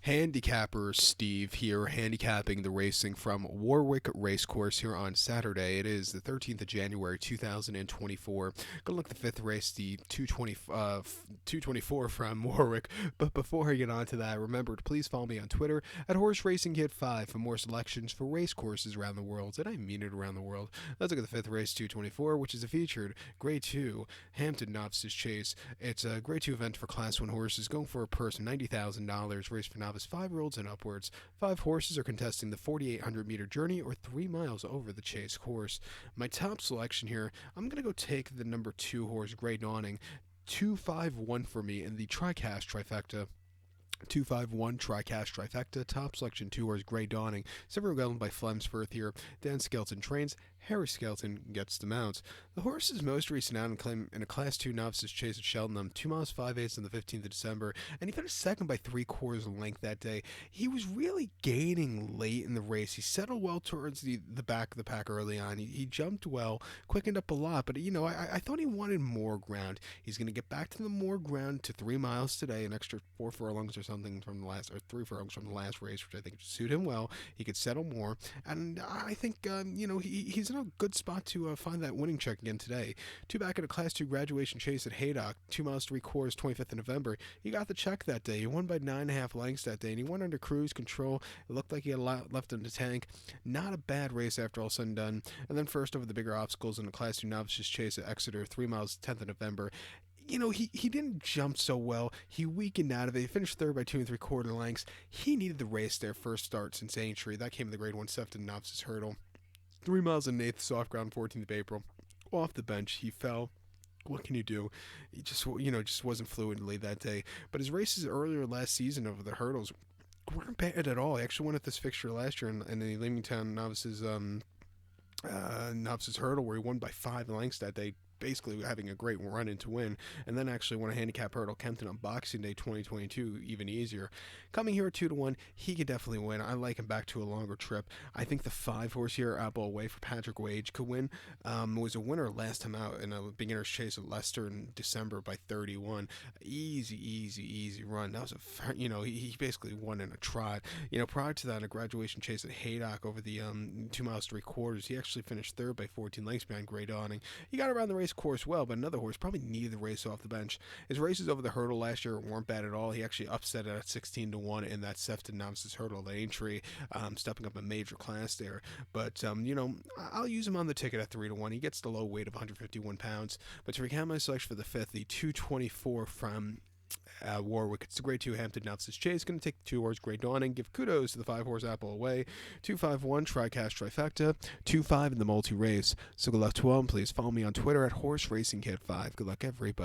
Handicapper Steve here, handicapping the racing from Warwick Racecourse here on Saturday. It is the 13th of January, 2024. Gonna look at the fifth race, the 224 from Warwick. But before I get on to that, remember to please follow me on Twitter at Horse Racing Kid 5 for more selections for race courses around the world. And I mean it, around the world. Let's look at the fifth race, 224, which is a featured Grade 2 Hampton Novices Chase. It's a Grade 2 event for Class 1 horses, going for a purse of $90,000, race for novice 5-year-olds and upwards. 5 horses are contesting the 4,800-meter journey, or 3 miles over the Chase course. My top selection here, I'm going to go take the number 2 horse, Grey Dawning. 2-5-1 for me in the TriCast trifecta. 2-5-1 TriCast trifecta. Top selection 2 horse, Grey Dawning. Several owned by Flemsforth here. Dan Skelton trains. Harry Skelton gets the mounts. The horse's most recent outing claim in a Class 2 Novices Chase at Cheltenham, 2 miles 5/8 on the 15th of December, and he finished second by 3/4 length that day. He was really gaining late in the race. He settled well towards the back of the pack early on. He jumped well, quickened up a lot, but I thought he wanted more ground. He's going to get back to the more ground to 3 miles today, an extra 4 furlongs or something from the last, or 3 furlongs from the last race, which I think would suit him well. He could settle more, and I think he's in a good spot to find that winning check again today. 2 back at a Class 2 graduation chase at Haydock, 2 miles 3/4, 25th of November. He got the check that day. He won by 9.5 lengths that day, and he won under cruise control. It looked like he had a lot left in the tank. Not a bad race after all said and done. And then first over the bigger obstacles in the Class 2 Novices Chase at Exeter, 3 miles, 10th of November. He didn't jump so well. He weakened out of it. He finished third by 2 3/4 lengths. He needed the race there, first start since entry. That came in the Grade 1 Sefton Novices Hurdle. 3 miles and 1/8 soft ground, 14th of April. Off the bench, he fell. What can you do? He just wasn't fluidly that day. But his races earlier last season over the hurdles weren't bad at all. He actually won at this fixture last year in the Leamington Novices Novices Hurdle, where he won by 5 lengths that day, basically having a great run in to win, and then actually won a handicap hurdle Kempton on Boxing Day 2022 even easier. Coming here at 2-1, he could definitely win. I like him back to a longer trip. I think the 5 horse here, Apple Away for Patrick Wage, could win. Was a winner last time out in a beginner's chase at Leicester in December by 31. Easy run. That was he basically won in a trot. Prior to that, in a graduation chase at Haydock over the 2 miles 3/4, he actually finished third by 14 lengths behind Grey Dawning. He got around the race course well, but another horse probably needed the race off the bench. His races over the hurdle last year weren't bad at all. He actually upset it at 16-1 in that Sefton Novices Hurdle, the Aintree, stepping up a major class there. But I'll use him on the ticket at 3-1. He gets the low weight of 151 pounds. But to recount my selection for the fifth, the 224 from Warwick. It's the Grade 2 Hampton Novices Chase. Going to take the 2 horse Grey Dawning. Give kudos to the 5 horse Apple Away. 2-5-1 TriCast trifecta. 2-5 in the multi race. So good luck to all. And please follow me on Twitter at Horse Racing Kid 5. Good luck, everybody.